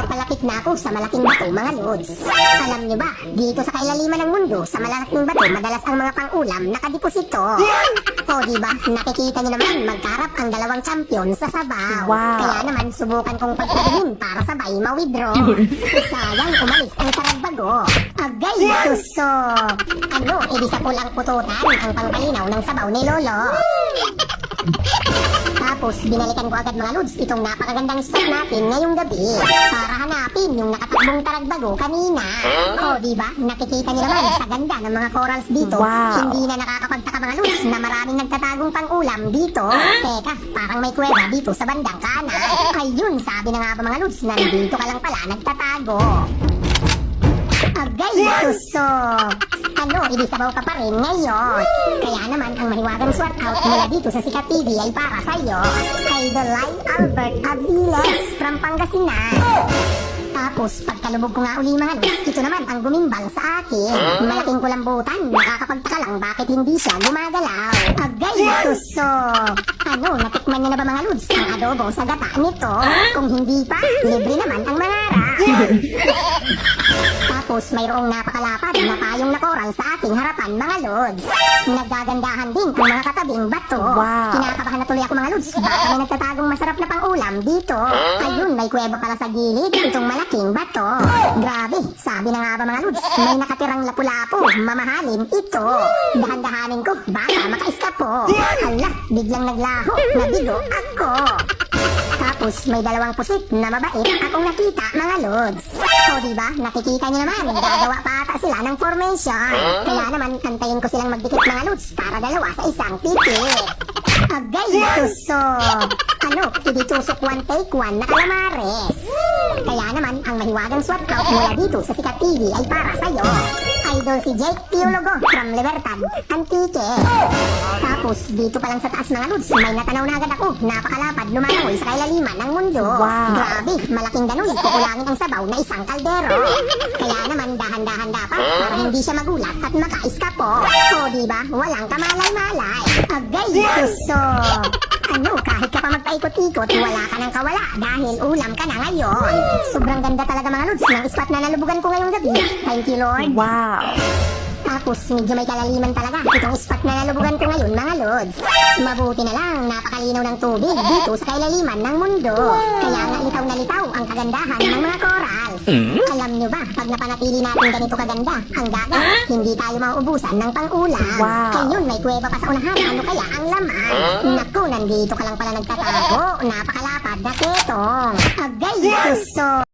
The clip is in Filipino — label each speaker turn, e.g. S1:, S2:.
S1: Papalapit na ako sa malaking bato, mga lods. Alam nyo ba, dito sa kailaliman ng mundo, sa malalaking bato, madalas ang mga pang-ulam nakadeposito. O diba, nakikita nyo naman, magkarap ang dalawang champion sa sabaw.
S2: Wow.
S1: Kaya naman, subukan kong pagpilihin para sabay ma-withdraw. Sayang, umalis ang karagbago. Agay, tusok! Ano, edi sa pulang pututan ang pangkalinaw ng sabaw ni Lolo. Tapos, binalikan ko agad mga lods itong napakagandang spot natin ngayong gabi para hanapin yung nakatakbong taragbago kanina. O, diba? Nakikita niyo naman sa ganda ng mga corals dito.
S2: Wow.
S1: Hindi na nakakapagtaka mga lods na maraming nagtatagong pang-ulam dito. Teka, parang may kuweba dito sa bandang kanan. Ayun, sabi na nga ba mga lods, nandito ka lang pala nagtatago. Agay, tusok! Ano, ibisabaw ka pa rin ngayon. Kaya naman, ang mahiwagang swat out mula dito sa Sikat TV ay para sa'yo. Idolay Albert Aviles from Pangasinan. Tapos, pagkalubog ko nga uli mga lods, ito naman ang gumimbal sa akin. Malaking kulambutan, nakakapagtaka lang bakit hindi siya gumagalaw. Agay, tusok! Ano, natikman niyo na ba mga lods ang adobo sa gata nito? Kung hindi pa, libre naman ang mangarap. Tapos mayroong napakalapad na payong na koral sa ating harapan mga lods. Nagagandahan din ang mga katabing bato.
S2: Wow.
S1: Kinakabahan na tuloy ako mga lods. Baka may nagtatagong masarap na pang-ulam dito. Ayun, may kuweba pala sa gilid itong malaking bato. Grabe, sabi na nga ba mga lods, may nakatirang lapu-lapu. Mamahalin ito. Dahan-dahanin ko, baka makaiskapo. Hala, biglang naglaho, nabigo ako. Tapos may dalawang pusit na mabait akong nakita mga lods. O diba, nakikita niyo naman, gagawa pa ata sila ng formation. Kaya naman, antayin ko silang magdikit mga lods para dalawa sa isang pipit. Agay, tusok! Ano, ibitusok one take one na kalamares. Kaya naman, ang mahiwagang swat out mula dito sa Sikat TV ay para sa'yo. Idol si Jake Teologo from Libertad, Antique. Tapos, dito pa lang sa taas mga lods, may natanaw na agad ako. Napakalapad, lumalangoy sa kailaliman ng mundo.
S2: Wow.
S1: Grabe, malaking danoy, kukulangin ang sabaw na isang kaldero. Kaya naman, dahan-dahan dapat para hindi siya magulat at makaiskapo. O diba, walang kamalay-malay. Agay, tusok! Ano, kahit ka pa magpaikot-ikot, wala ka nang kawala dahil ulam ka na ngayon. Sobrang ganda talaga mga lods ng spot na nalubugan ko ngayong gabi. Thank you, Lord.
S2: Wow.
S1: Tapos medyo may kalaliman talaga itong spot na nalubugan ko ngayon mga lods. Mabuti na lang napakalinaw ng tubig dito sa kailaliman ng mundo. Kaya nga litaw na litaw ang kagandahan ng mga corals. Alam nyo ba, pag napanatili natin ganito kaganda, ang dagat, hindi tayo mauubusan ng pang-ulam.
S2: Wow.
S1: Ayun, may kuweba pa sa unahan, ano kaya ang laman? Naku, nandito ka lang pala nagtatago, napakalapad na ketong. Agay, tusok!